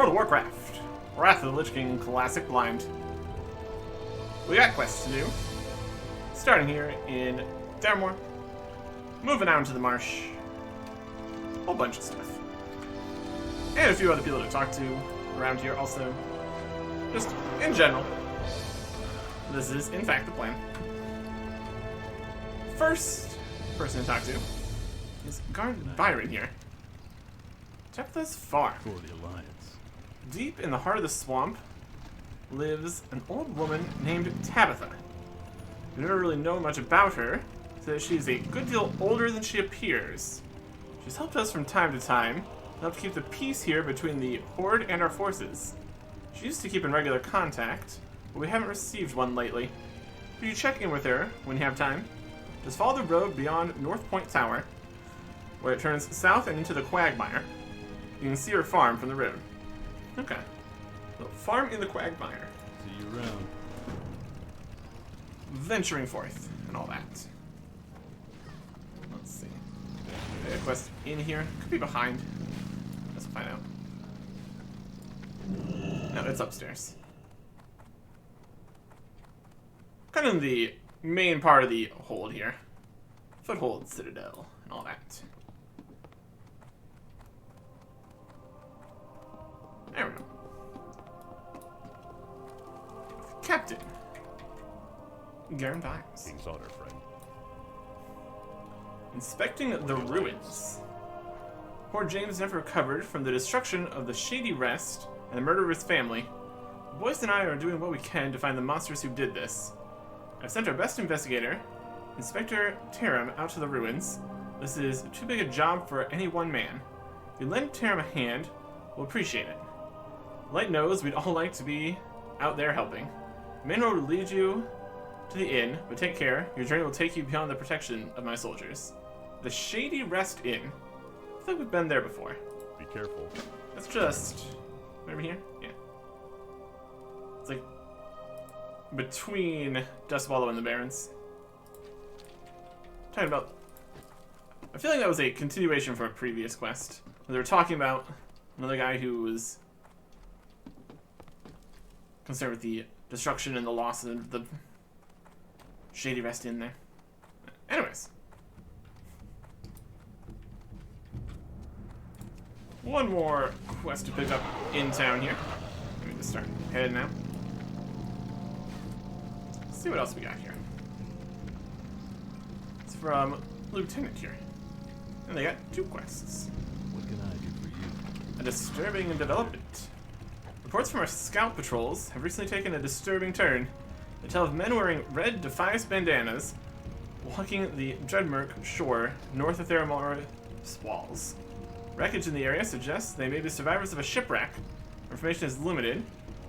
Hello, Warcraft. Wrath of the Lich King Classic Blind. We got quests to do. Starting here in Theramore. Moving out into the Marsh. A whole bunch of stuff. And a few other people to talk to around here also. Just in general. This is, in fact, the plan. First person to talk to is Guard Byron here. Tabitha's farm. For the Alliance. Deep in the heart of the swamp lives an old woman named Tabitha. We never really know much about her, so that she's a good deal older than she appears. She's helped us from time to time, and helped keep the peace here between the Horde and our forces. She used to keep in regular contact, but we haven't received one lately. Could you check in with her when you have time? Just follow the road beyond North Point Tower, where it turns south and into the Quagmire. You can see her farm from the road. Okay. So, farm in the Quagmire. See you around. Venturing forth and all that. Let's see. Okay, a quest in here. Could be behind. Let's find out. No, it's upstairs. Kind of in the main part of the hold here. Foothold Citadel and all that. There we go. Captain Garen Dimes. King's order, friend. Inspecting the ruins. Poor James never recovered from the destruction of the Shady Rest and the murder of his family. The boys and I are doing what we can to find the monsters who did this. I've sent our best investigator, Inspector Taram, out to the ruins. This is too big a job for any one man. If you lend Taram a hand, we'll appreciate it. Light knows we'd all like to be out there helping. The main road will lead you to the inn, but take care. Your journey will take you beyond the protection of my soldiers. The Shady Rest Inn. I feel like we've been there before. Be careful. That's just... over here? Yeah. It's like... between Dustwallow and the Barrens. Talking about... I feel like that was a continuation from a previous quest. Where they were talking about another guy who was... concerned with the destruction and the loss of the Shady Rest Inn there. Anyways. One more quest to pick up in town here. Let me just start heading now. Let's see what else we got here. It's from Lieutenant here. And they got two quests. What can I do for you? A disturbing development. Reports from our scout patrols have recently taken a disturbing turn. They tell of men wearing red Defias bandanas walking the Dreadmurk shore north of Theramore Walls. Wreckage in the area suggests they may be survivors of a shipwreck. Information is limited.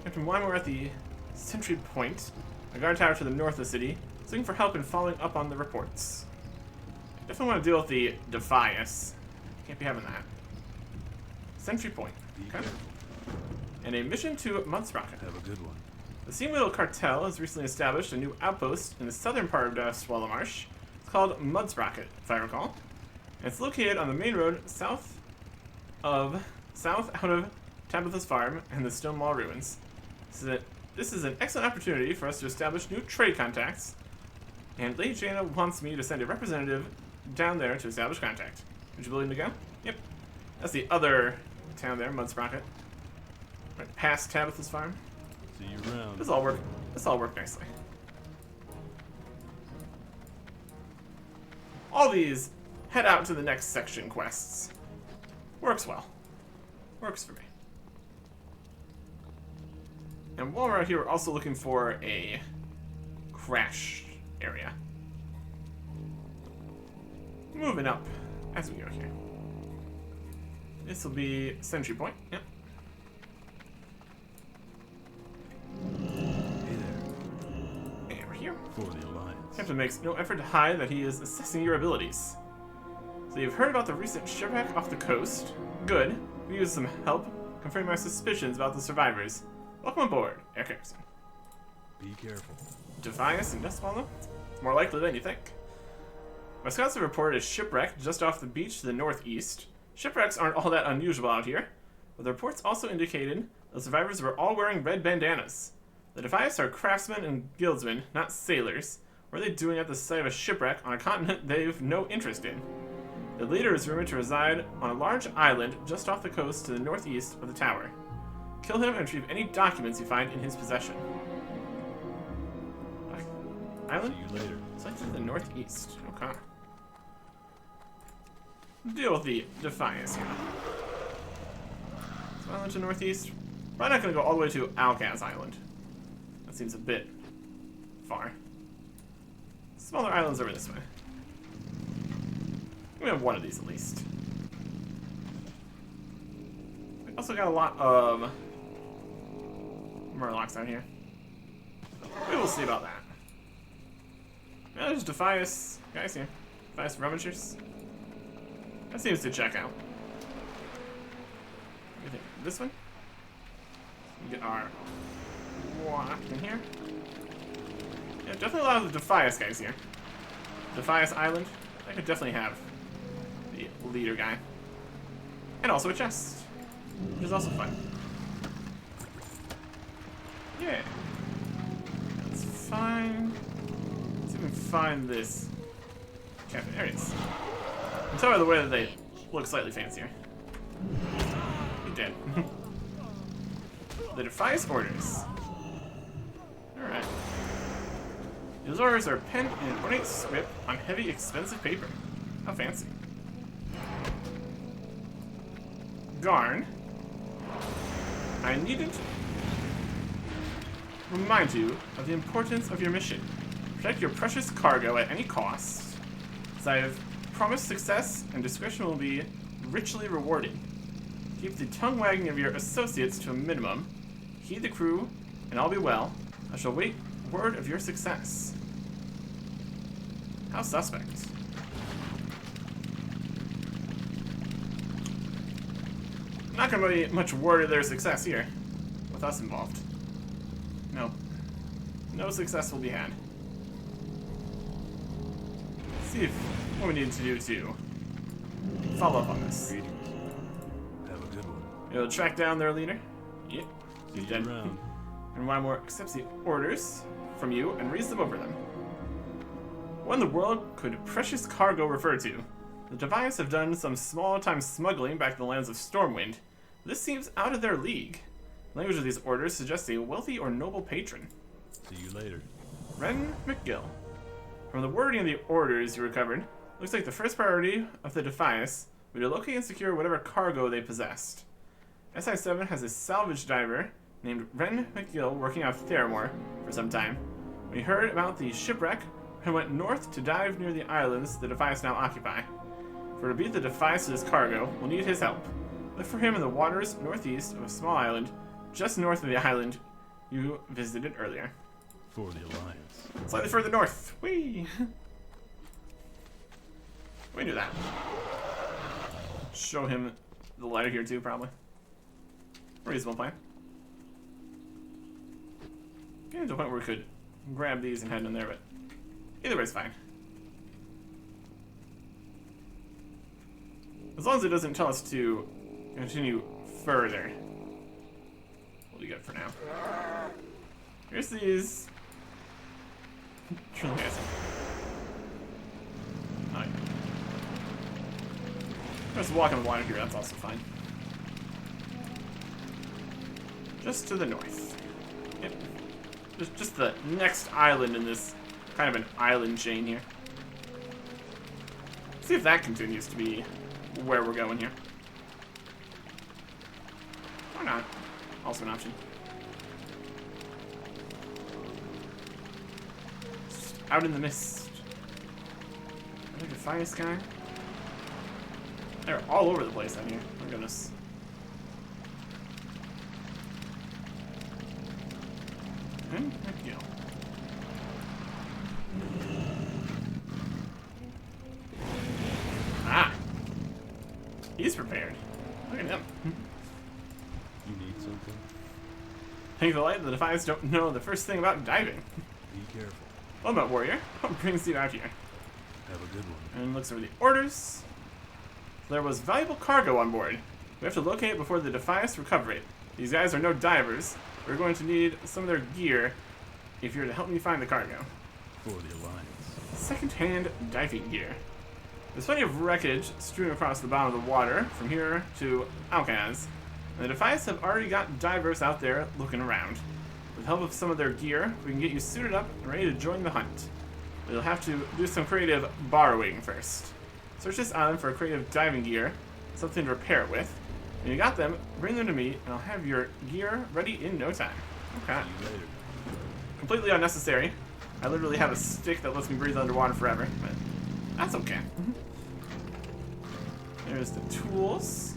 Captain Wymer at the Sentry Point, a guard tower to the north of the city, is looking for help in following up on the reports. Definitely want to deal with the Defias. Can't be having that. Sentry Point. Okay. And a mission to Mudsprocket. Have a good one. The Seameal Cartel has recently established a new outpost in the southern part of Swallow Marsh. It's called Mudsprocket, if I recall. And it's located on the main road south out of Tabitha's farm and the Stonewall Ruins. This is an excellent opportunity for us to establish new trade contacts, and Lady Jaina wants me to send a representative down there to establish contact. Would you be willing to go? Yep. That's the other town there, Mudsprocket. Right past Tabitha's farm. See you around. This all work nicely. All these head out to the next section quests. Works well. Works for me. And while we're out here, we're also looking for a crash area. Moving up as we go here. This will be Sentry Point. Yep. And we're here. For the Alliance. Captain makes no effort to hide that he is assessing your abilities. So you've heard about the recent shipwreck off the coast. Good. We use some help confirming my suspicions about the survivors. Welcome aboard, Air Carrison. Be careful. Defias and Dustwallow? It's more likely than you think. My scouts have reported a shipwreck just off the beach to the northeast. Shipwrecks aren't all that unusual out here, but the reports also indicated the survivors were all wearing red bandanas. The Defias are craftsmen and guildsmen, not sailors. What are they doing at the site of a shipwreck on a continent they've no interest in? The leader is rumored to reside on a large island just off the coast to the northeast of the tower. Kill him and retrieve any documents you find in his possession. Island? See you later. It's like to the northeast. Okay. Deal with the Defias here. So island to northeast. Probably not going to go all the way to Alcaz Island. That seems a bit far. Smaller islands over this way. We have one of these at least. We also got a lot of Murlocs out here. We will see about that. Yeah, there's Defias guys here. Defias Rummagers. That seems to check out. What do you think? This one? We get our walk in here. Yeah, definitely a lot of the Defias guys here. Defias Island. I could definitely have the leader guy. And also a chest, which is also fun. Yeah. That's fine. Let's see if we can find this cafe. There it is. I can tell by the way that they look slightly fancier. He did. The Defias orders. Alright. Those orders are penned in an ornate script on heavy, expensive paper. How fancy. Garn. I needn't remind you of the importance of your mission. Protect your precious cargo at any cost, as I have promised success and discretion will be richly rewarded. Keep the tongue wagging of your associates to a minimum. Heed the crew, and all be well. I shall wait word of your success. How suspect. Not gonna be much word of their success here, with us involved. No. No success will be had. Let's see if what we need to do to follow up on this. Greetings. Have a good one. You'll track down their leader. Yep. See He's you dead. around. And Wymore accepts the orders from you and reads them over them. What in the world could precious cargo refer to? The Defias have done some small-time smuggling back to the lands of Stormwind. This seems out of their league. The language of these orders suggests a wealthy or noble patron. See you later. Ren McGill. From the wording of the orders you recovered, looks like the first priority of the Defias would be to locate and secure whatever cargo they possessed. SI-7 has a salvage diver named Ren McGill working out of Theramore for some time. When he heard about the shipwreck, he went north to dive near the islands the Defias now occupy. For to beat the Defias to this cargo, we'll need his help. Look for him in the waters northeast of a small island, just north of the island you visited earlier. For the Alliance. Slightly further north. Whee! We do that. Show him the letter here too, probably. Reasonable plan. Getting to a point where we could grab these and head in there, but either way's fine. As long as it doesn't tell us to continue further, we'll be good for now. Here's these. Truly nice. Oh, yeah. Just walk on the water here, that's also fine. Just to the north. Yep. Just the next island in this kind of an island chain here. See if that continues to be where we're going here. Or not. Also an option. Just out in the mist. Are they Defias guy? They're all over the place out here. Oh my goodness. And there we go. Ah! He's prepared. Look at him. You need something? Thank the light, the Defias don't know the first thing about diving. Be careful. Well met, warrior. What brings you out here? Have a good one. And looks over the orders. There was valuable cargo on board. We have to locate it before the Defias recover it. These guys are no divers. We're going to need some of their gear if you're to help me find the cargo. For the Alliance. Second-hand diving gear. There's plenty of wreckage strewn across the bottom of the water from here to Alcaz, and the Defias have already got divers out there looking around. With help of some of their gear, we can get you suited up and ready to join the hunt. But you'll have to do some creative borrowing first. Search this island for creative diving gear, something to repair it with. When you got them, bring them to me, and I'll have your gear ready in no time. Okay. See you later. Completely unnecessary. I literally have a stick that lets me breathe underwater forever, but that's okay. There's the tools.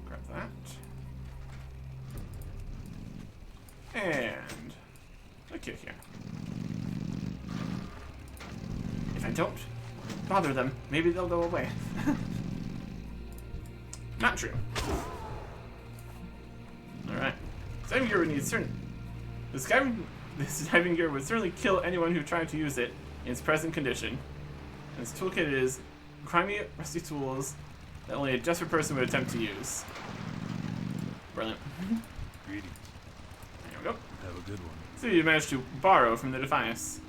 Grab that. And a kit here. If I don't bother them, maybe they'll go away. Not true. Alright. Diving gear would need certain... This diving gear would certainly kill anyone who tried to use it in its present condition. And this toolkit is grimy, rusty tools that only a desperate person would attempt to use. Brilliant. Greetings. There we go. Have a good one. So you managed to borrow from the Defias.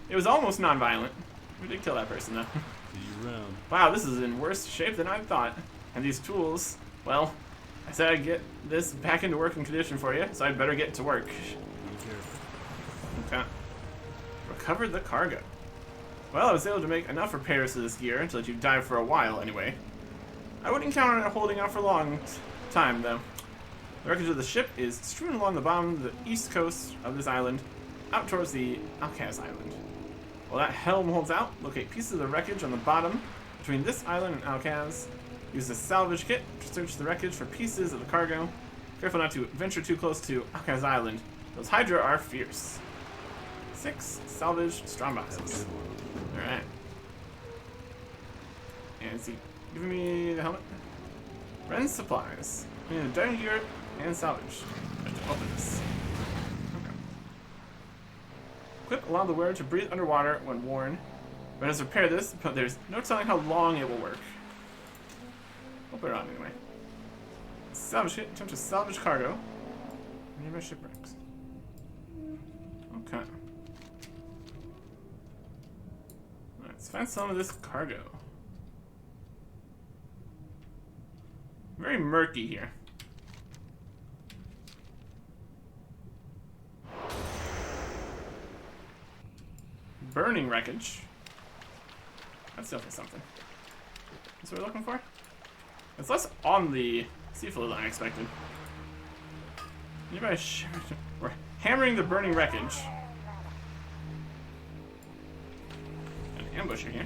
It was almost non-violent. We did kill that person, though. See you around. Wow, this is in worse shape than I thought. And these tools, well, I said I'd get this back into working condition for you, so I'd better get to work. Be careful. Okay. Recovered the cargo. Well, I was able to make enough repairs to this gear to let you dive for a while, anyway. I wouldn't count on it holding out for a long time, though. The wreckage of the ship is strewn along the bottom of the east coast of this island, out towards the Alcaz Island. While that helm holds out, locate pieces of the wreckage on the bottom between this island and Alcaz. Use the salvage kit to search the wreckage for pieces of the cargo. Careful not to venture too close to Alcaz Island. Those Hydra are fierce. 6 salvaged strong Have a boxes. good one. Alright. And is he giving me the helmet? Ren's supplies. We need a diving gear and salvage. I have to open this. Okay. Equip allow the wearer to breathe underwater when worn. Ren has repaired this, but there's no telling how long it will work. We'll put it on anyway. Salvage kit. Attempt to salvage cargo. Nearby shipwrecks. Okay. Alright, let's find some of this cargo. Very murky here. Burning wreckage. That's definitely something. That's what we're looking for? It's less on the seafloor than I expected. Nearby we're hammering the burning wreckage. An ambusher here.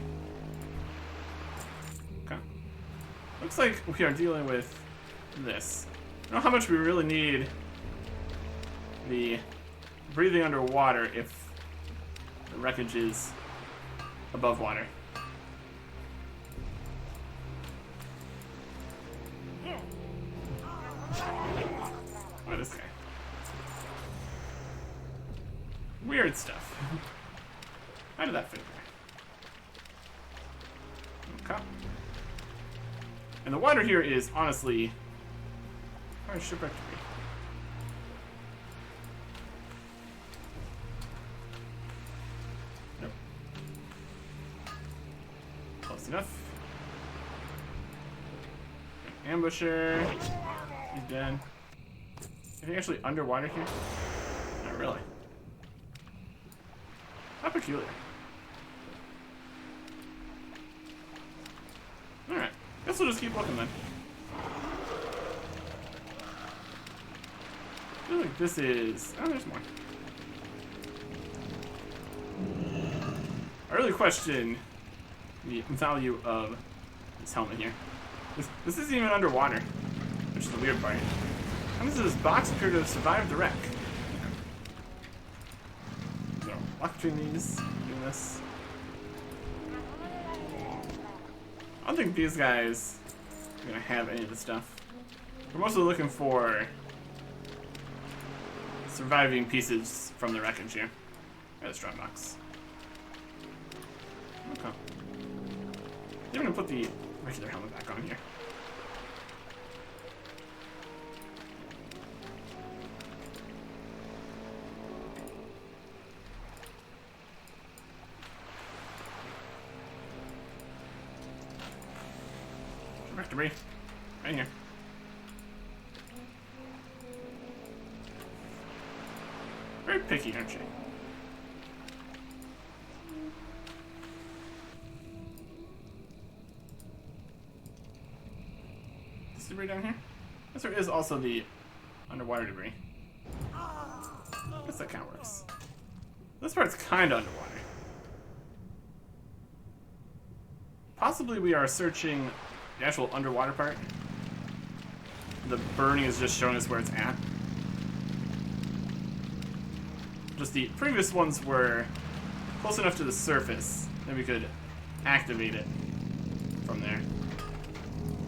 Okay. Looks like we are dealing with this. I don't know how much we really need the breathing underwater if the wreckage is above water. What is this guy? Weird stuff. How did that fit there? Okay. And the water here is honestly quite shipwrecked to be. Nope. Close enough. Ambusher. He's dead. Is he actually underwater here? Not really. How peculiar. Alright. Guess we'll just keep looking then. I feel like this is... Oh, there's more. I really question the value of this helmet here. This isn't even underwater, which is the weird part. How does this box appear to have survived the wreck? So, walk between these, doing this. I don't think these guys are gonna have any of this stuff. We're mostly looking for surviving pieces from the wreckage here. Got a strong box. Okay. I'm gonna put the regular helmet back on here. Back to me. Right here. Very picky, aren't you? This debris down here? I guess there is also the underwater debris. I guess that kind of works. This part's kind of underwater. Possibly we are searching the actual underwater part. The burning is just showing us where it's at. Just the previous ones were close enough to the surface that we could activate it from there.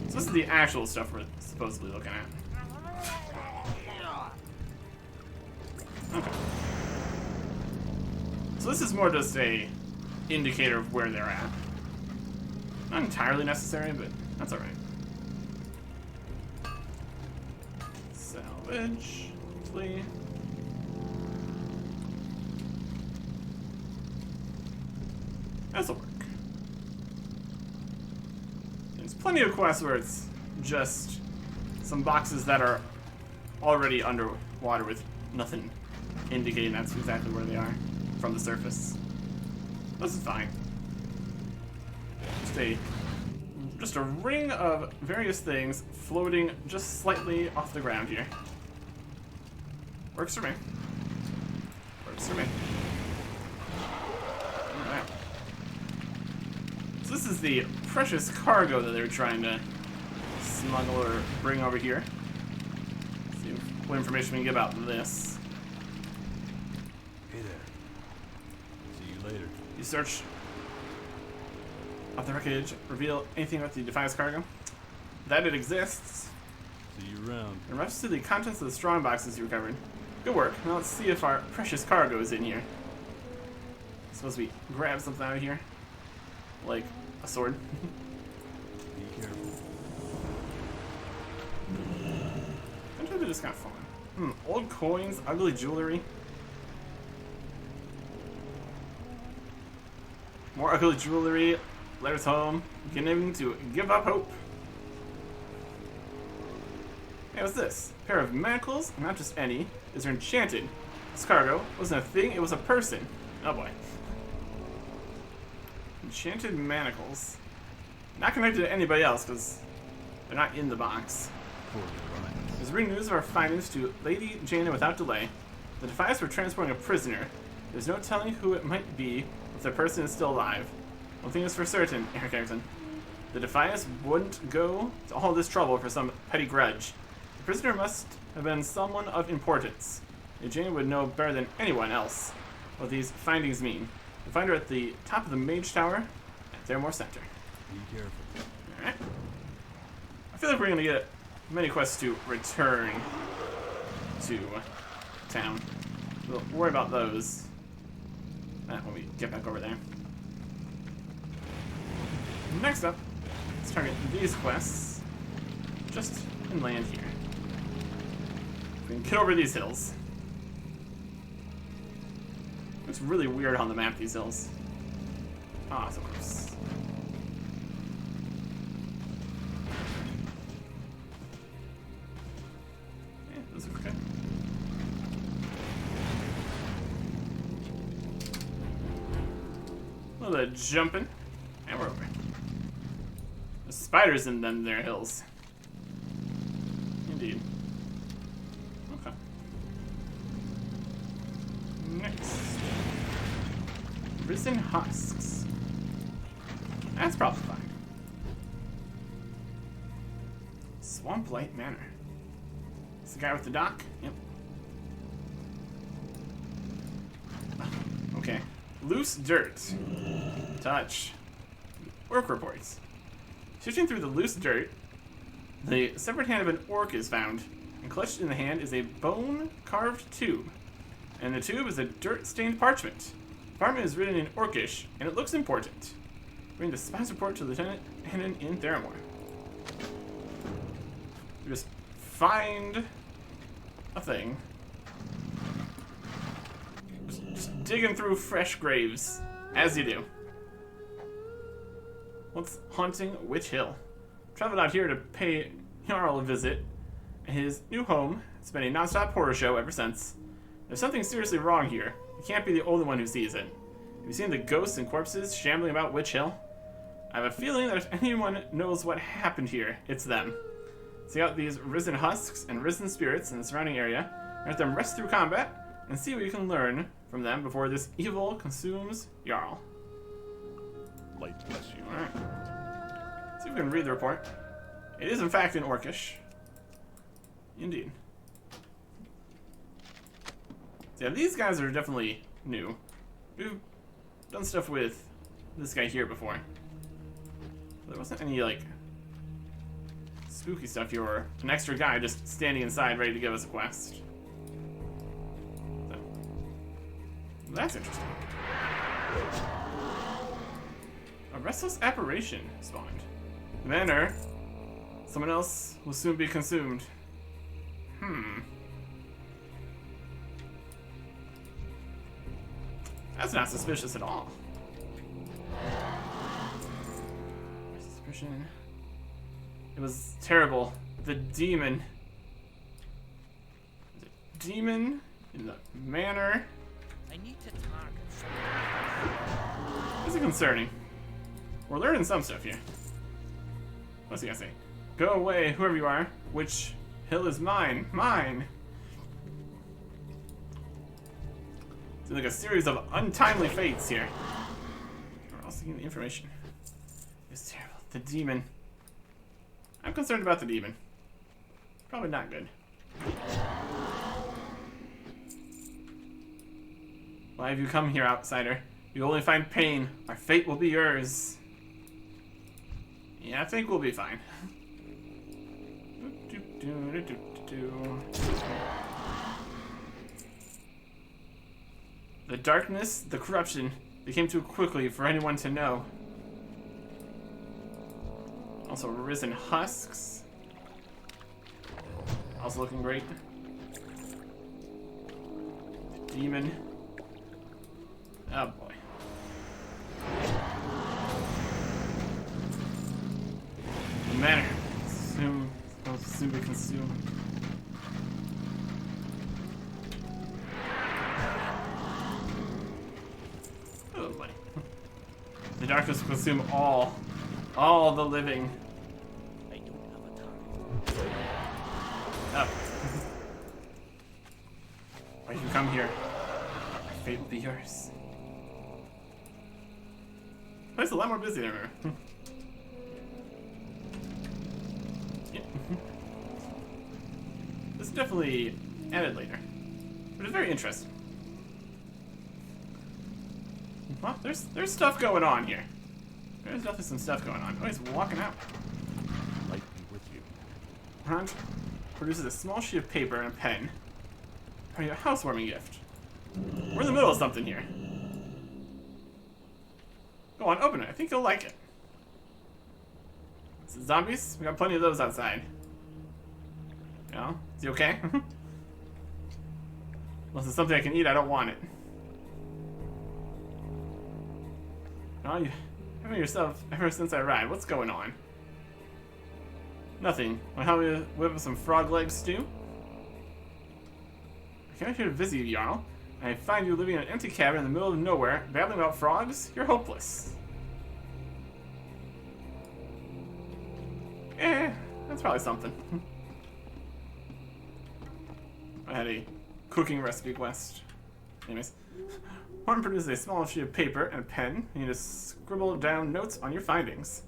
So this is the actual stuff we're supposedly looking at. Okay. So this is more just a indicator of where they're at. Not entirely necessary, but that's alright. Salvage. Hopefully. This'll work. There's plenty of quests where it's just some boxes that are already underwater with nothing indicating that's exactly where they are from the surface. This is fine. Just a ring of various things floating just slightly off the ground here. Works for me. Works for me. Alright. So this is the precious cargo that they're trying to smuggle or bring over here. Let's see what information we can get about this. Hey there. See you later. You search of the wreckage, reveal anything about the Defiance cargo? That it exists. See you around. In reference to the contents of the strong boxes you recovered. Good work. Now let's see if our precious cargo is in here. Suppose we grab something out of here? Like a sword. Be careful. Sometimes they're just kind of fun. Old coins, ugly jewelry. More ugly jewelry. Letters home, beginning to give up hope. Hey, what's this? A pair of manacles, not just any. These are enchanted. This cargo wasn't a thing, it was a person. Oh boy. Enchanted manacles. Not connected to anybody else, because they're not in the box. There's reading news of our findings to Lady Jaina without delay. The Defiance were transporting a prisoner. There's no telling who it might be if the person is still alive. One thing is for certain, Eric Erickson. The Defiance wouldn't go to all this trouble for some petty grudge. The prisoner must have been someone of importance. Jane would know better than anyone else what these findings mean. You'll find her at the top of the Mage Tower at Theramore Center. Be careful. Alright. I feel like we're gonna get many quests to return to town. We'll worry about those when we get back over there. Next up, let's target these quests just inland here. We can get over these hills. Looks really weird on the map, these hills. Ah, so close. Yeah, those look good. A little bit of jumping, and we're over. There's spiders in them their hills. Indeed. Okay. Next. Risen husks. That's probably fine. Swamp Light Manor. It's the guy with the dock? Yep. Okay. Loose dirt. Touch. Work reports. Searching through the loose dirt, the severed hand of an orc is found, and clutched in the hand is a bone-carved tube. And the tube is a dirt-stained parchment. The parchment is written in Orcish, and it looks important. Bring the spy's report to Lieutenant Hennon in Theramore. We just find a thing. Just digging through fresh graves, as you do. What's haunting Witch Hill? traveled out here to pay Jarl a visit. His new home has been a non-stop horror show ever since. There's something seriously wrong here. You can't be the only one who sees it. Have you seen the ghosts and corpses shambling about Witch Hill? I have a feeling that if anyone knows what happened here, it's them. See out these risen husks and risen spirits in the surrounding area, and let them rest through combat, and see what you can learn from them before this evil consumes Jarl. Light bless you. Alright. See if we can read the report. It is in fact in Orcish. Indeed. So yeah, these guys are definitely new. We've done stuff with this guy here before. There wasn't any, like, spooky stuff here, or an extra guy just standing inside ready to give us a quest. So, that's interesting. A restless apparition spawned. The manor. Someone else will soon be consumed. That's not suspicious at all. Suspicion. It was terrible. The demon. The demon in the manor. I need to talk. This is concerning. We're learning some stuff here. What's he gonna say? Go away, whoever you are. Which hill is mine? Mine! It's like a series of untimely fates here. We're also getting the information. It's terrible. The demon. I'm concerned about the demon. Probably not good. Why have you come here, outsider? You only find pain. Our fate will be yours. Yeah, I think we'll be fine. The darkness, the corruption, they came too quickly for anyone to know. Also risen husks. Also looking great. The demon. Oh boy. The manor. Soon be consumed. Oh boy. The darkness will consume all the living. I don't have a target. Up. Why you come here? My fate will be yours. Place is a lot more busy than I remember. Yeah. This is definitely added later, but it's very interesting. Well, there's stuff going on here. There's definitely some stuff going on. Oh, he's walking out. Light be with you. Hunt produces a small sheet of paper and a pen. Probably a housewarming gift. We're in the middle of something here. Go on, open it. I think you'll like it. Is it zombies? We got plenty of those outside. Yeah? Is he okay? Unless it's something I can eat, I don't want it. Oh, you having yourself ever since I arrived. What's going on? Nothing. Want to help me whip up some frog leg stew? I came out here to visit you, Jarl. I find you living in an empty cabin in the middle of nowhere, babbling about frogs? You're hopeless. That's probably something. I had a cooking recipe quest. Anyways. Horn produces a small sheet of paper and a pen. You need to scribble down notes on your findings.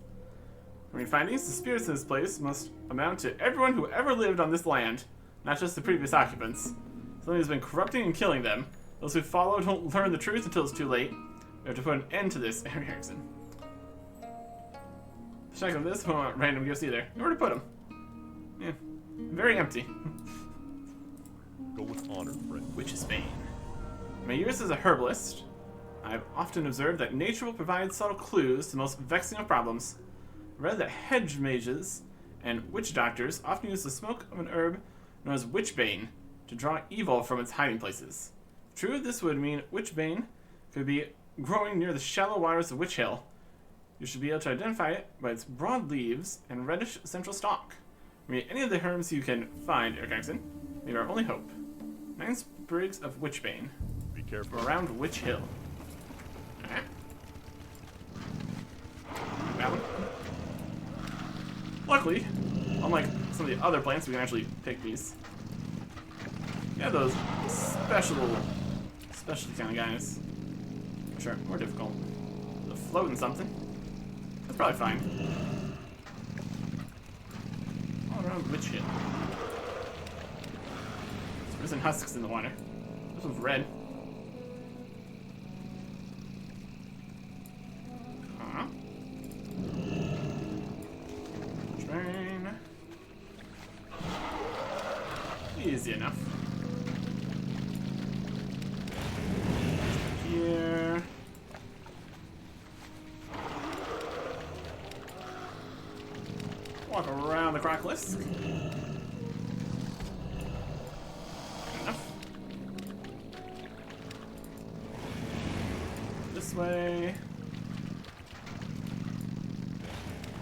From your findings, the spirits in this place must amount to everyone who ever lived on this land, not just the previous occupants. Something has been corrupting and killing them. Those who follow don't learn the truth until it's too late. We have to put an end to this, Erickson. Check on this, we don't want random gifts either. Where to put them? Yeah, very empty. Go with honor, friend. Witch's Bane. In my years as a herbalist, I've often observed that nature will provide subtle clues to the most vexing of problems. I read that hedge mages and witch doctors often use the smoke of an herb known as witchbane to draw evil from its hiding places. True, this would mean witchbane could be growing near the shallow waters of Witch Hill. You should be able to identify it by its broad leaves and reddish central stalk. Meet any of the herbs you can find, Eric Maybe our only hope. 9 sprigs of witchbane. Be careful. Around Witch Hill. Alright. That one. Luckily, unlike some of the other plants, we can actually pick these. Yeah, those specialty kind of guys. Sure, more difficult. The floating something. That's probably fine. All around Witch Hill. There's some husks in the water. This one's red. Huh? Train. Easy enough. Here. Walk around the crocolisk. Enough. This way.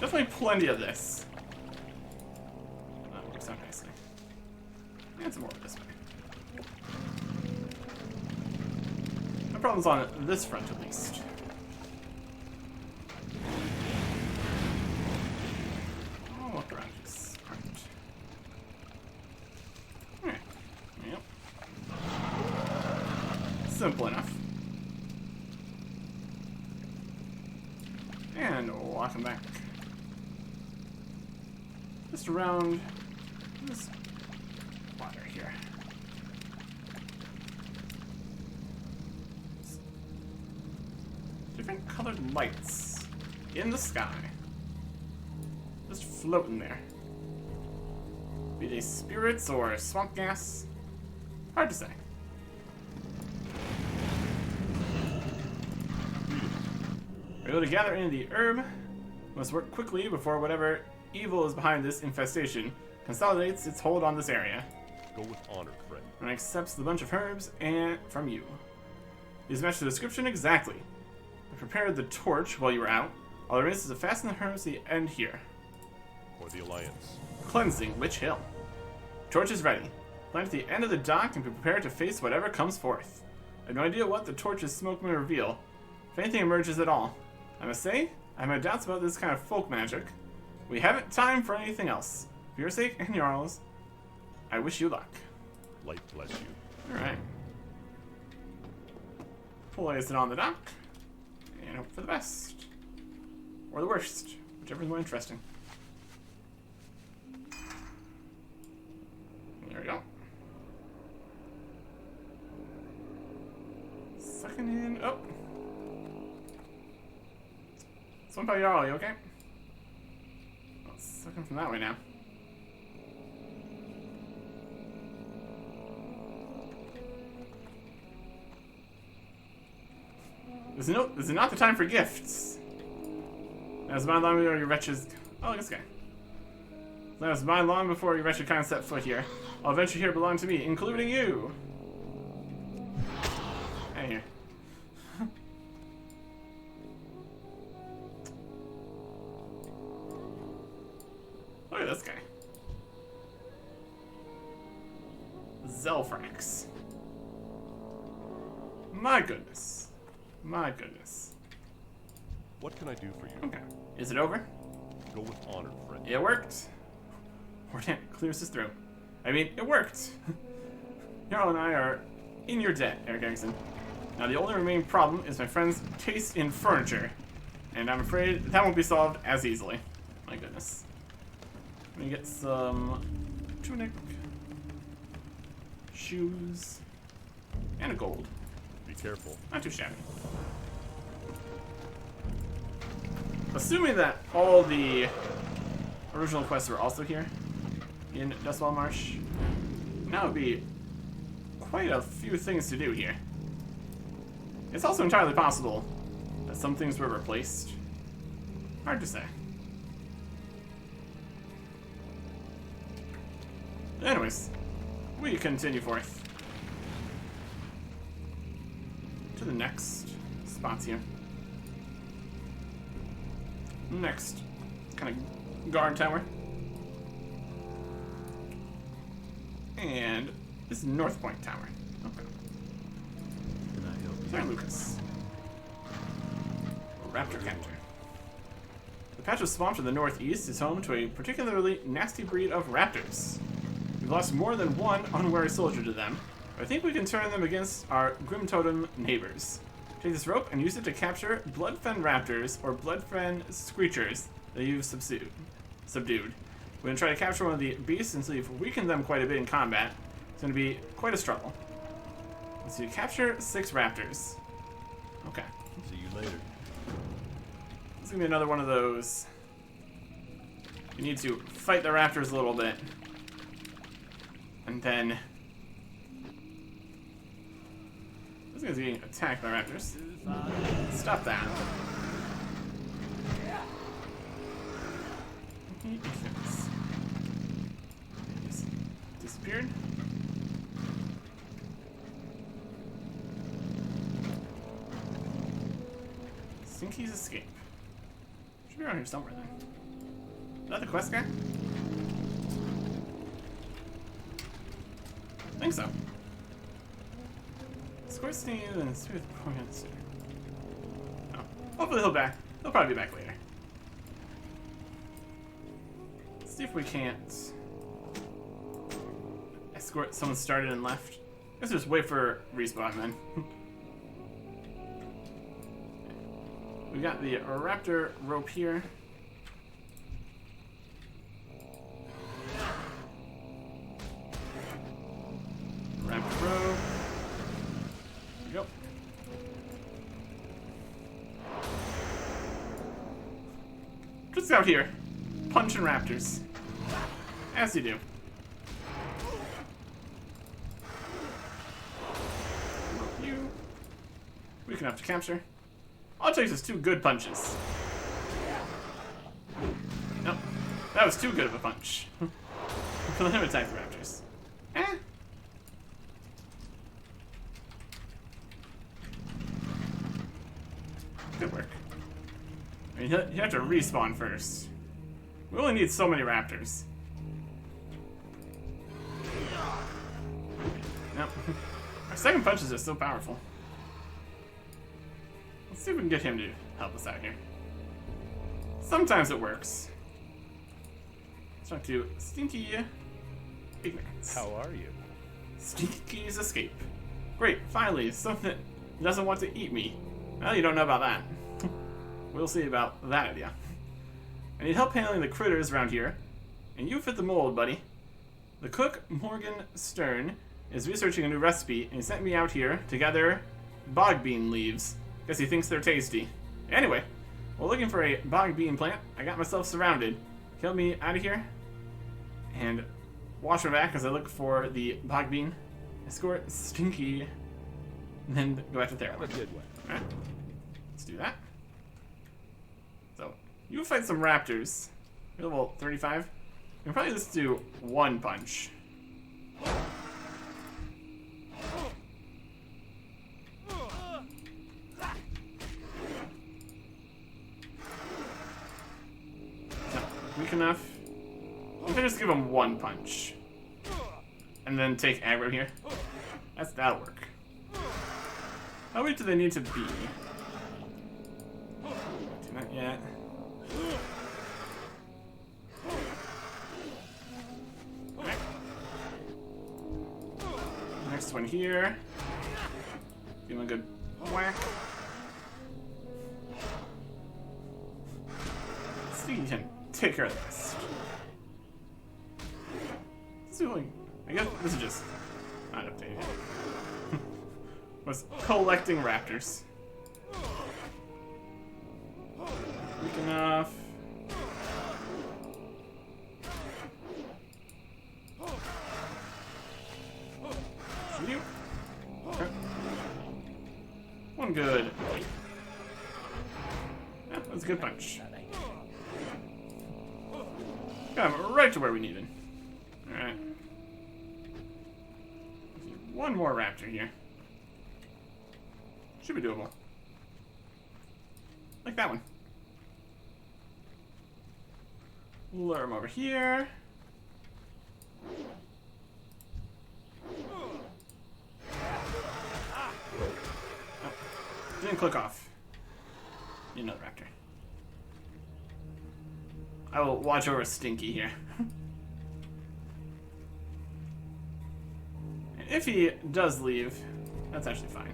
Definitely plenty of this. That works out nicely. And some more this way. No problems on this front, at least. I'll walk around this front. Alright. Yep. Simple enough. And walking back. Just around this water here. Different colored lights in the sky. Just floating there. Be they spirits or swamp gas? Hard to say. We're able to gather in the herb. We must work quickly before whatever evil is behind this infestation consolidates its hold on this area. Go with honor, friend. And accepts the bunch of herbs and from you. These match the description exactly. I prepared the torch while you were out. All there is to fasten the herbs to the end here. For the Alliance. Cleansing Witch Hill. Torch is ready. Plant at the end of the dock and be prepared to face whatever comes forth. I have no idea what the torch's smoke may reveal, if anything emerges at all. I must say, I have my doubts about this kind of folk magic. We haven't time for anything else. For your sake and yours, I wish you luck. Light bless you. Alright. Place it on the dock. And hope for the best. Or the worst. Whichever is more interesting. There we go. Sucking in. Oh. Swamp Jarl, you okay? Oh, sucking from that way now. This is not the time for gifts. As my long before your wretches. Oh, look at this guy. That was mine long before your wretched kind set foot here. All adventure here belong to me, including you. Hey here. Look at this guy. Zelfrax. My goodness. My goodness. What can I do for you? Okay. Is it over? Go with honor, friend. It worked. Hortan clears his throat. I mean, it worked. Jarl and I are in your debt, Eric Erickson. Now the only remaining problem is my friend's taste in furniture. And I'm afraid that won't be solved as easily. My goodness. Let me get some tunic, shoes, and a gold. Be careful. Not too shabby. Assuming that all the original quests were also here in Dustwall Marsh, now would be quite a few things to do here. It's also entirely possible that some things were replaced. Hard to say. Anyways, we continue forth to the next spots here. next kind of guard tower. And this is North Point Tower. Okay. Can I help you? Sorry, Lucas. Raptor Capture. The patch of swamp to the northeast is home to a particularly nasty breed of raptors. We've lost more than one unwary soldier to them, but I think we can turn them against our Grim Totem neighbors. Take this rope and use it to capture bloodfen raptors or bloodfen screechers that you've subdued. We're going to try to capture one of the beasts since we've weakened them quite a bit in combat. It's going to be quite a struggle. Let's see, capture 6 raptors. Okay. See you later. This is going to be another one of those. You need to fight the raptors a little bit. And then... this guy's getting attacked by raptors. Stop that. He just disappeared. Stinky's escape. Should be around here somewhere then. Is that the quest guy? I think so. Score Steve and Smooth Points. Oh. Hopefully he'll probably be back later. Let's see if we can't escort someone started and left. Let's just wait for respawn then. We got the raptor rope here. Raptor rope. There we go. Just out here, punching raptors. As you do. You. Weak enough to capture. All it takes is 2 good punches. Nope. That was too good of a punch. Let him attack the raptors. Good work. I mean, you have to respawn first. We only need so many raptors. Nope. Our second punches are so powerful. Let's see if we can get him to help us out here. Sometimes it works. Let's talk to Stinky Ignorance. How are you? Stinky's escape. Great, finally, something that doesn't want to eat me. Well, you don't know about that. We'll see about that idea. I need help handling the critters around here, and you fit the mold, buddy. The cook, Morgan Stern, is researching a new recipe, and he sent me out here to gather bog bean leaves. Guess he thinks they're tasty. Anyway, while looking for a bog bean plant, I got myself surrounded. Help me out of here, and watch my back as I look for the bog bean. Escort Stinky, and then go after Thera. Have a good one. Alright, let's do that. So, you fight some raptors. You're level 35. You can probably just do 1 punch. Weak enough. You can just give him 1 punch. And then take aggro here. That'll work. How weak do they need to be? Not yet. Okay. Next one here. Give him a good whack. Let's see if you can take care of this. I guess this is just not updated. Was collecting raptors. Weak enough. Shoot you. Okay. 1 good. Yeah, that was a good punch. Got him right to where we needed. Alright. 1 more raptor here. Should be doable. Like that one. Lure him over here. Oh, didn't click off. Need another raptor. I will watch over Stinky here. And if he does leave, that's actually fine.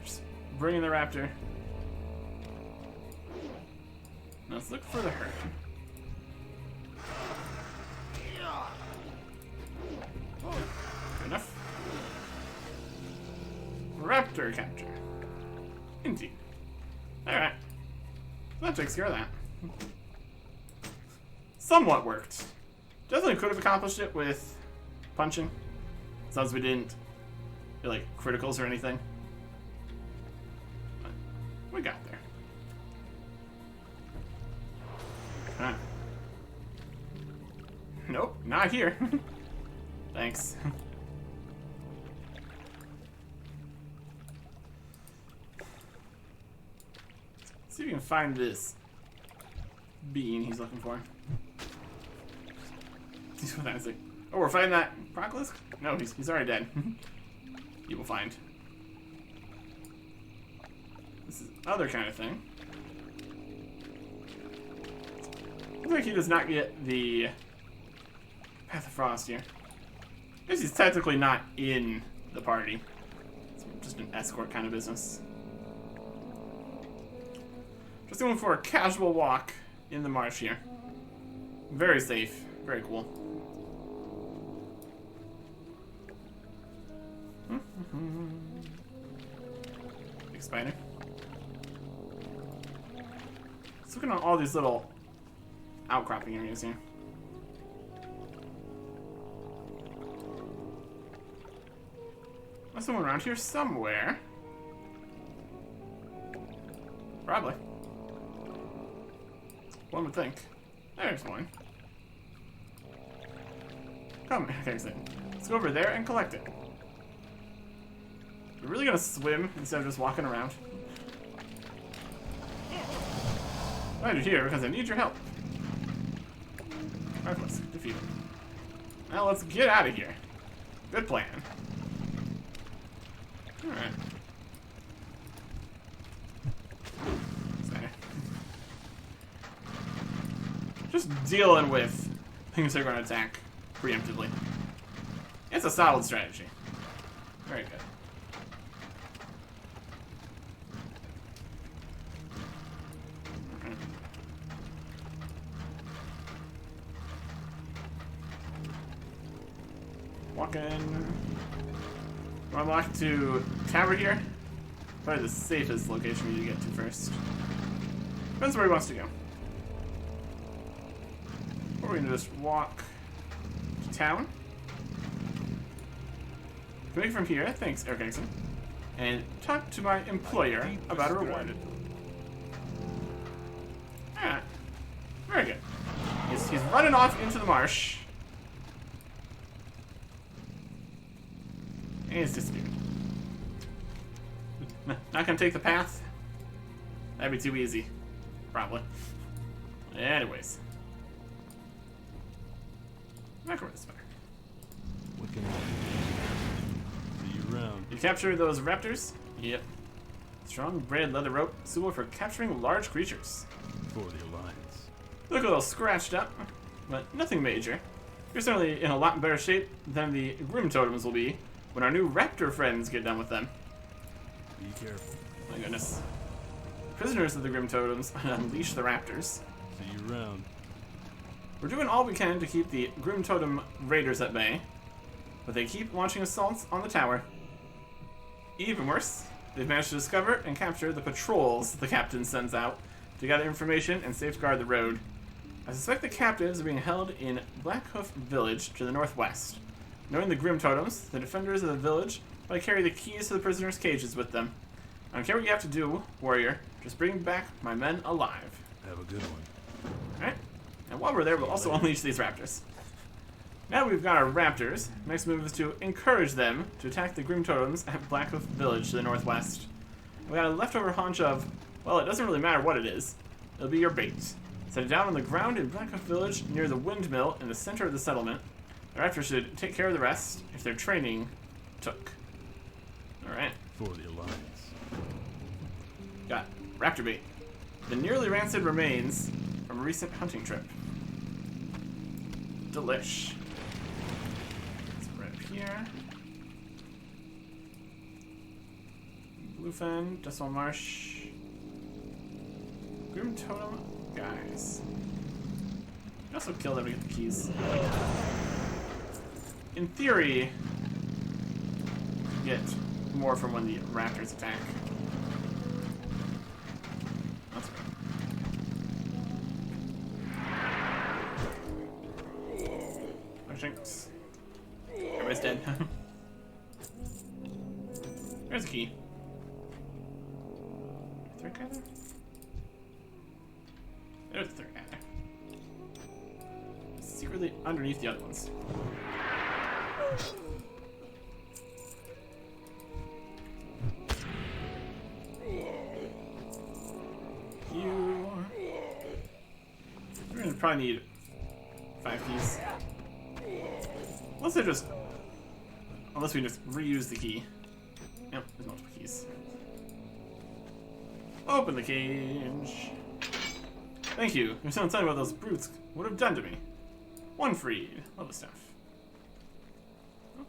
Just bring in the raptor. Now let's look for the herd. Good enough. Raptor capture. Indeed. Alright. That takes care of that. Somewhat worked. Definitely could have accomplished it with punching. As long as we didn't do, like, criticals or anything. But we got there. Huh. Nope, not here. Thanks. See if we can find this bean he's looking for. Oh, we're fighting that Proclus? No, he's already dead. He will find. This is other kind of thing. Looks like he does not get the Path of Frost here. I guess he's technically not in the party. It's just an escort kind of business. Just going for a casual walk in the marsh here. Very safe. Very cool. Big spider. Let's look at all these little outcropping areas here. There's someone around here somewhere. Probably. One would think. There's one. Come, okay, so let's go over there and collect it. We're really gonna swim instead of just walking around. Glad you're here because I need your help. Marvelous, defeated. Now let's get out of here. Good plan. Alright. Just dealing with things that are going to attack preemptively. It's a solid strategy. Very good. Okay. Walking. Unlock to tower here. Probably the safest location for you to get to first. Depends where he wants to go. Or we can just walk to town. Coming from here, thanks, Eric Exon. And talk to my employer about a reward. Alright. Very good. He's running off into the marsh. And he's disappeared. Not gonna take the path? That'd be too easy. Probably. Anyways. Anachronist. What can I do? See you around. You captured those raptors? Yep. Strong braid leather rope, suitable for capturing large creatures. For the Alliance. Look a little scratched up, but nothing major. You're certainly in a lot better shape than the Grim Totems will be when our new raptor friends get done with them. Be careful. My goodness. Prisoners of the Grim Totems unleash the raptors. See you around. We're doing all we can to keep the Grim Totem raiders at bay, but they keep launching assaults on the tower. Even worse, they've managed to discover and capture the patrols the captain sends out to gather information and safeguard the road. I suspect the captives are being held in Blackhoof Village to the northwest. Knowing the Grim Totems, the defenders of the village might carry the keys to the prisoners' cages with them. I don't care what you have to do, warrior. Just bring back my men alive. Have a good one. Alright? And while we're there, we'll also unleash these raptors. Now we've got our raptors, next move is to encourage them to attack the Grim Totems at Blackhoof Village to the northwest. We got a leftover haunch of, well, it doesn't really matter what it is. It'll be your bait. Set it down on the ground in Blackcliff Village near the windmill in the center of the settlement. The raptors should take care of the rest if their training took. Alright. For the Alliance. Got raptor bait. The nearly rancid remains from a recent hunting trip. Delish. Let's put it right up here. Bluefin, Decimal Marsh. Grim Totem, guys. You also kill them to get the keys. In theory, you get more from when the raptors attack. That's right. Oh, jinx. Everybody's dead. There's a key. Third guy there? There's the third guy there. Secretly underneath the other ones. We're gonna probably need 5 keys. Unless we just reuse the key. Yep, there's multiple keys. Open the cage. Thank you. There's no telling what those brutes would have done to me. One freed. Love the stuff.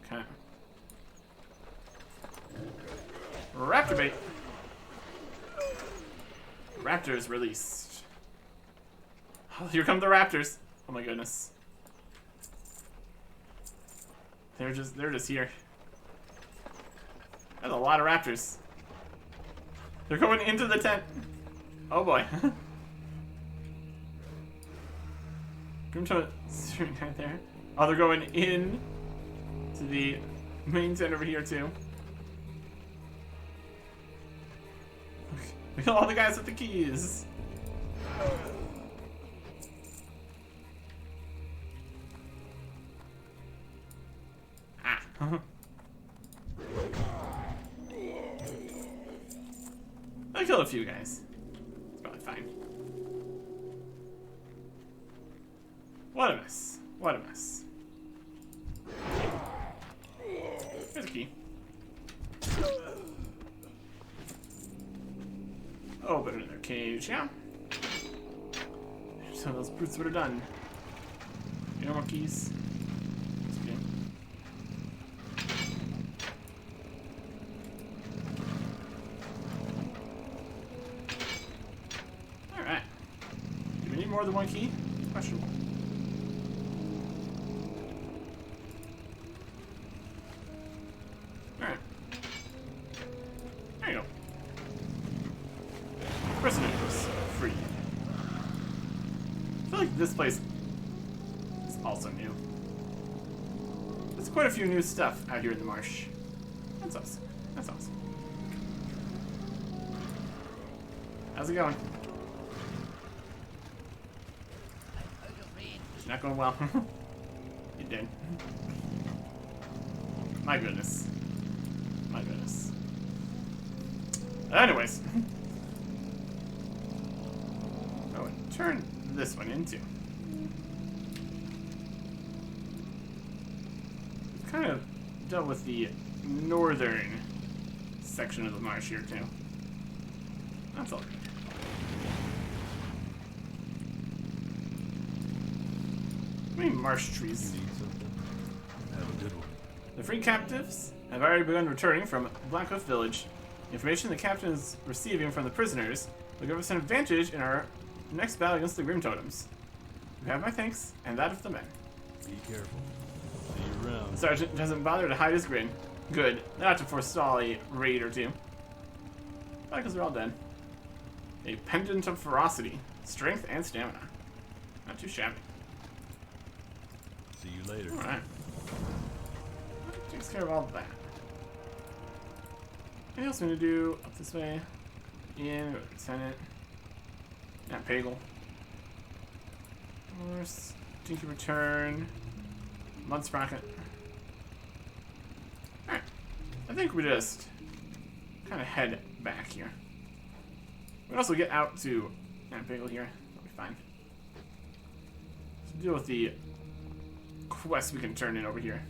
Okay. Raptor bait. Raptors released. Oh, here come the raptors. Oh my goodness. They're just here. That's a lot of raptors. They're going into the tent. Oh boy. Grimto sitting right there. Oh, they're going in to the main tent over here too. We got all the guys with the keys. Ah. I killed a few guys. It's probably fine. What a mess. What a mess. There's a key. Open another cage, yeah. So those brutes would have done. You know more keys? Okay. Alright. Do we need more than one key? Questionable. Alright. There you go. Prisoners free. I feel like this place is also new. There's quite a few new stuff out here in the marsh. That's awesome. That's awesome. How's it going? It's not going well. You did. My goodness. My goodness. Anyways. Oh, and turn this one into. We've kind of dealt with the northern section of the marsh here too. That's all good. How many marsh trees? You need something? Have a good one. The free captives have already begun returning from Blackcliff Village. The information the captain is receiving from the prisoners will give us an advantage in our next battle against the Grim Totems. You have my thanks, and that of the men. Be careful. See you around. The sergeant doesn't bother to hide his grin. Good. Not to forestall a raid or two. Probably because they're all dead. A pendant of ferocity, strength, and stamina. Not too shabby. See you later. Alright. That takes care of all that. Anything else we need to do? Up this way. In, go to the Senate. Not Pagel. Horse. Dinky Return. Mud Sprocket. Alright. I think we just kind of head back here. We can also get out to Bagel here. That'll be fine. So deal with the quest we can turn in over here.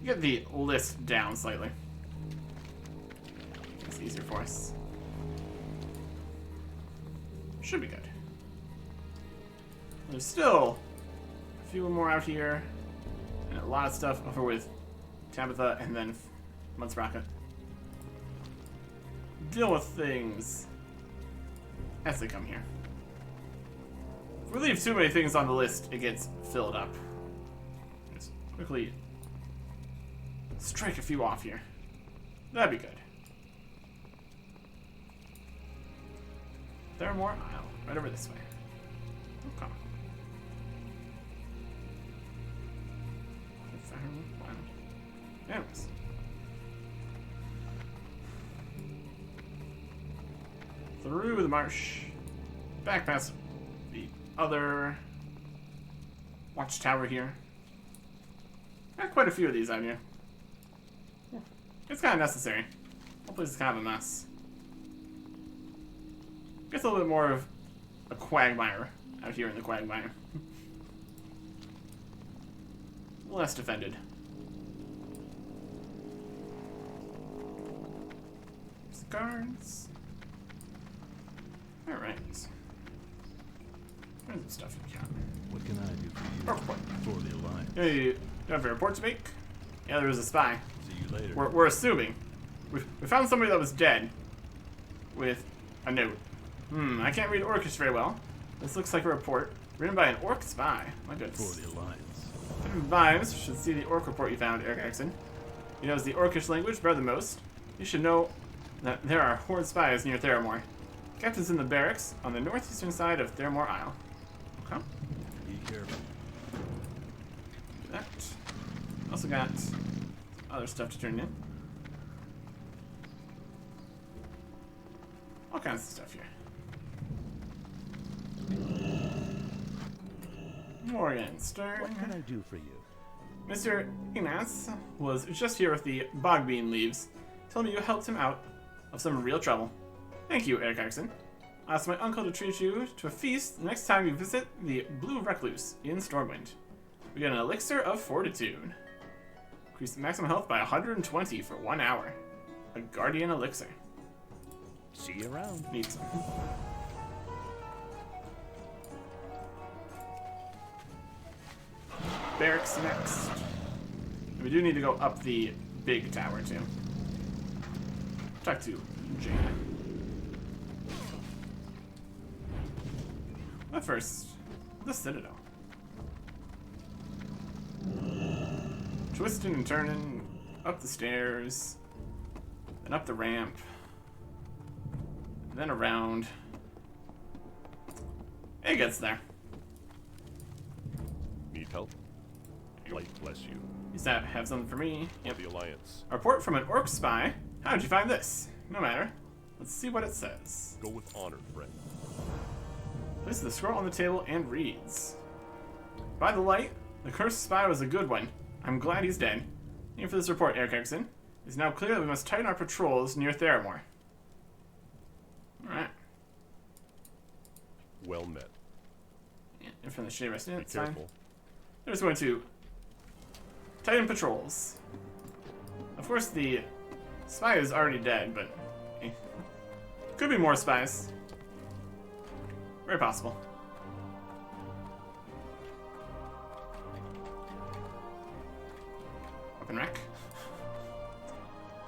Get the list down slightly. It's easier for us. Should be good. There's still a few more out here, and a lot of stuff over with Tabitha and then Month's Rocket. Deal with things as they come here. If we leave too many things on the list, it gets filled up. Just quickly strike a few off here. That'd be good. There are more aisle, right over this way. Okay. Anyways. Through the marsh. Back past the other watchtower here. Got quite a few of these out here. It's kind of necessary. The whole place is kind of a mess. Gets a little bit more of a quagmire out here in the quagmire. Less defended. There's the guards. Alright. There's some stuff in here. What can I do for you? Report. For the Alliance. Hey, you have a report to make? Yeah, there was a spy. See you later. We're assuming. We found somebody that was dead with a note. I can't read Orcish very well. This looks like a report written by an orc spy. My goodness. For the Alliance. Vimes should see the orc report you found, Eric Erickson. He knows the Orcish language better than most. You should know that there are horde spies near Theramore. Captain's in the barracks on the northeastern side of Theramore Isle. Okay. Be careful. Do that. Also got other stuff to turn in. All kinds of stuff here. Morgan Stern. What can I do for you? Mr. Ignatz was just here with the bogbean leaves. Tell me you helped him out of some real trouble. Thank you, Eric Erickson. I asked my uncle to treat you to a feast the next time you visit the Blue Recluse in Stormwind. We get an elixir of fortitude. Increase the maximum health by 120 for 1 hour. A guardian elixir. See you around. Need some. Barracks next. We do need to go up the big tower too. Talk to Jaina. But first, the Citadel. Twisting and turning up the stairs, then up the ramp, then around. It gets there. Need help? Light bless you. You have something for me? Yep. The Alliance. A report from an orc spy. How'd you find this? No matter. Let's see what it says. Go with honor, friend. Places the scroll on the table and reads. By the light, the cursed spy was a good one. I'm glad he's dead. Thank you for this report, Eric Erickson. It's now clear that we must tighten our patrols near Theramore. Alright. Well met. Yeah, and from the shade rest in, Be it's fine. careful. They're just going to tighten patrols. Of course, the spy is already dead, but could be more spies. Very possible. Up and wreck.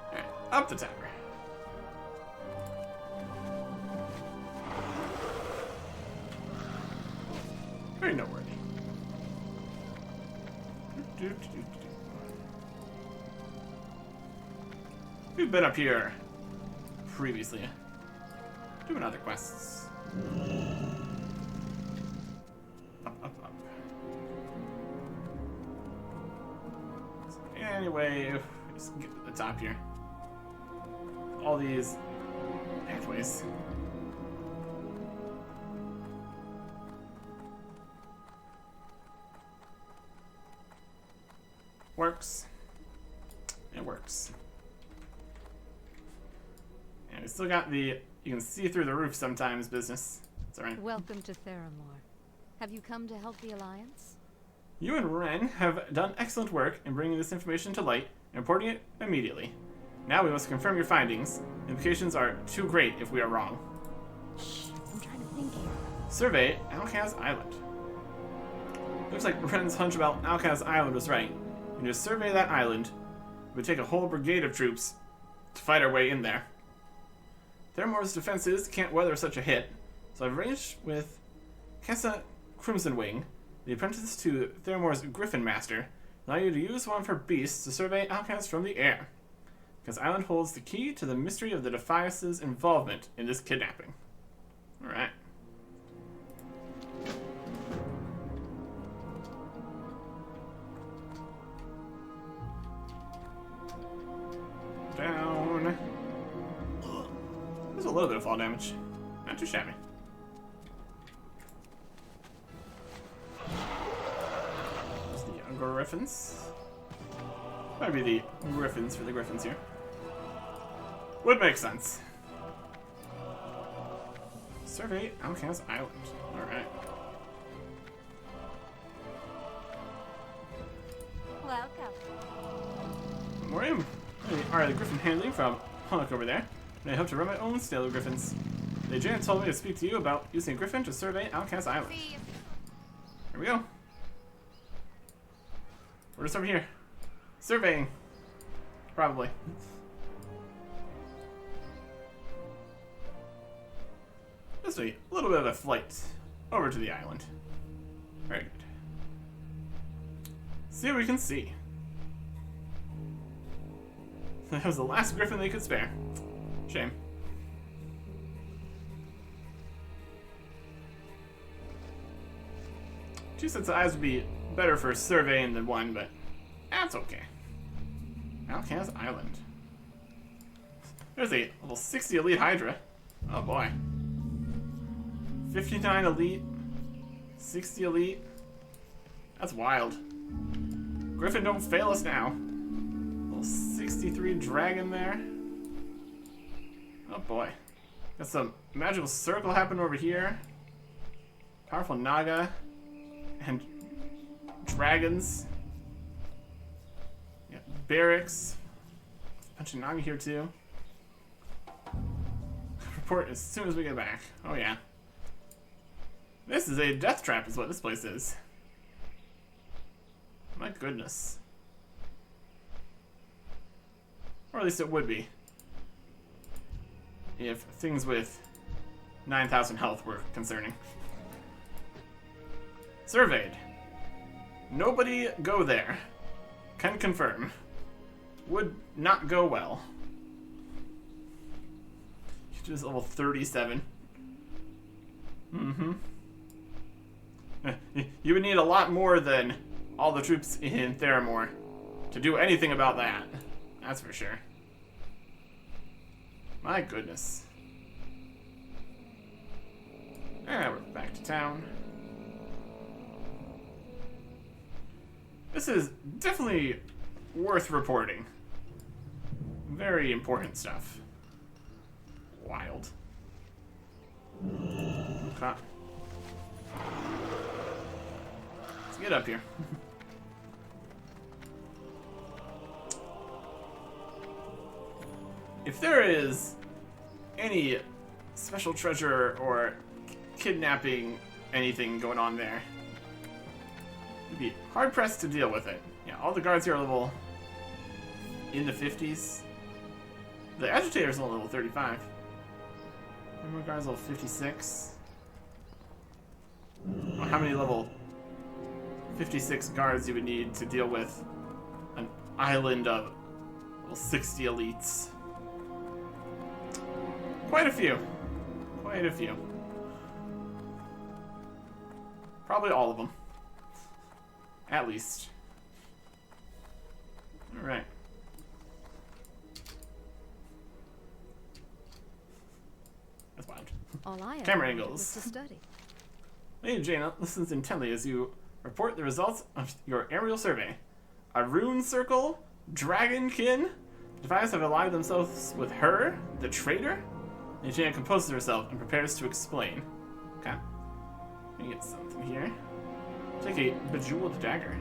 Alright, up the tower. Very noteworthy. We've been up here previously, doing other quests. Up, up, up. Anyway, just get to the top here. All these pathways. Works. It works. And We still got the you can see through the roof sometimes business. It's alright. Welcome to Theramore. Have you come to help the Alliance? You and Ren have done excellent work in bringing this information to light and reporting it immediately. Now we must confirm your findings. The implications are too great if we are wrong. Shh, I'm trying to think here. Survey Alcaz Island. Looks like Ren's hunch about Alcaz Island was right. We need to survey that island. It would take a whole brigade of troops to fight our way in there. Theramore's defenses can't weather such a hit, so I've arranged with Kessa Crimsonwing, the apprentice to Theramore's Griffin Master, allow you to use one of her beasts to survey Alcaz from the air. Because Island holds the key to the mystery of the Defias's involvement in this kidnapping. Alright. Down. There's a little bit of fall damage. Not too shabby. There's the Griffins. Might be the Griffins for the Griffins here. Would make sense. Survey Alcaz Island. Alright. Welcome. Morium. Alright, the Griffin handling from Hulk over there. And I hope to run my own stable of Griffins. The Jan told me to speak to you about using a Griffin to survey Alcaz Island. Here we go. We're just over here. Surveying. Probably. Just a little bit of a flight over to the island. Very good. See what we can see. That was the last Griffin they could spare. Shame. Two sets of eyes would be better for surveying than one, but that's okay. Alcaz Island. There's a level 60 elite Hydra. Oh boy. 59 elite. 60 elite. That's wild. Griffin, don't fail us now. Level 63 dragon there. Oh boy. Got some magical circle happening over here. Powerful Naga. And dragons. Yeah, barracks. Bunch of Naga here too. Report as soon as we get back. Oh yeah. This is a death trap is what this place is. My goodness. Or at least it would be. If things with 9,000 health were concerning. Surveyed. Nobody go there. Can confirm. Would not go well. It is level 37. Mm-hmm. You would need a lot more than all the troops in Theramore to do anything about that. That's for sure. My goodness. Alright, we're back to town. This is definitely worth reporting. Very important stuff. Wild. Okay. Let's get up here. If there is any special treasure or kidnapping anything going on there, you'd be hard pressed to deal with it. Yeah, all the guards here are level in the 50s. The agitator's only level 35. Remember guards level 56. Well, how many level 56 guards you would need to deal with an island of level 60 elites? Quite a few. Quite a few. Probably all of them. At least. Alright. That's wild. All I Camera ever wanted angles. was to study. Lady Jaina listens intently as you report the results of your aerial survey. A rune circle? Dragonkin? The Defias have allied themselves with her, the traitor? The Eugenia composes herself and prepares to explain. Okay. Let me get something here. Take a bejeweled dagger.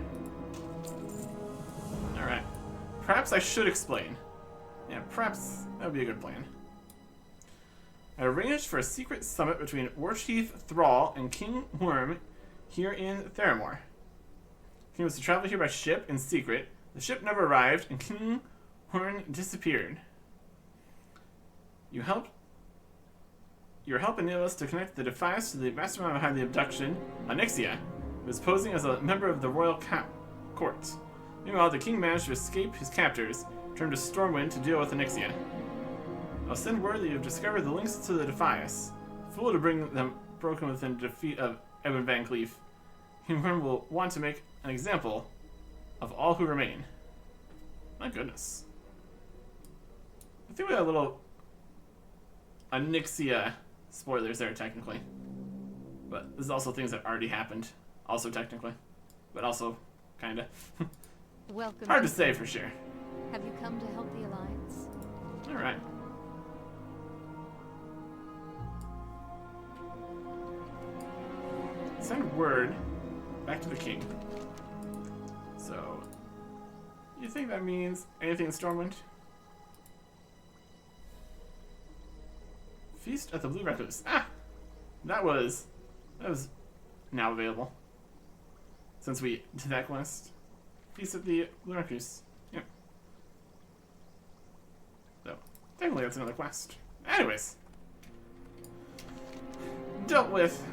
Alright. Perhaps I should explain. Yeah, perhaps that would be a good plan. I arranged for a secret summit between Warchief Thrall and King Worm here in Theramore. He was to travel here by ship in secret. The ship never arrived, and King Worm disappeared. Your help enabled us to connect the Defias to the mastermind behind the abduction, Onyxia, who was posing as a member of the royal court. Meanwhile, the king managed to escape his captors, returned to Stormwind to deal with Onyxia. I'll send word that you have discovered the links to the Defias. Fool to bring them broken within defeat of Evan Van Cleef. King Worm will want to make an example of all who remain. My goodness. I think we had a little Onyxia spoilers there, technically. But this is also things that already happened. Also, technically. But also, kinda. Welcome. Hard to say for sure. Have you come to help the Alliance? Alright. Send word back to the king. So, you think that means anything in Stormwind? Feast at the Blue Recluse. Ah! That was now available. Since we did that quest. Feast at the Blue Recluse. Yep. So, technically that's another quest. Anyways. Dealt with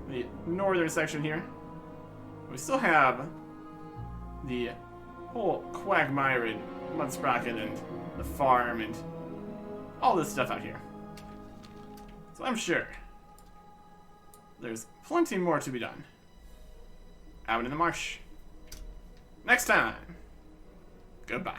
the northern section here. We still have the whole Quagmire and Mudsprocket and the farm and all this stuff out here. So I'm sure there's plenty more to be done out in the marsh. Next time, goodbye.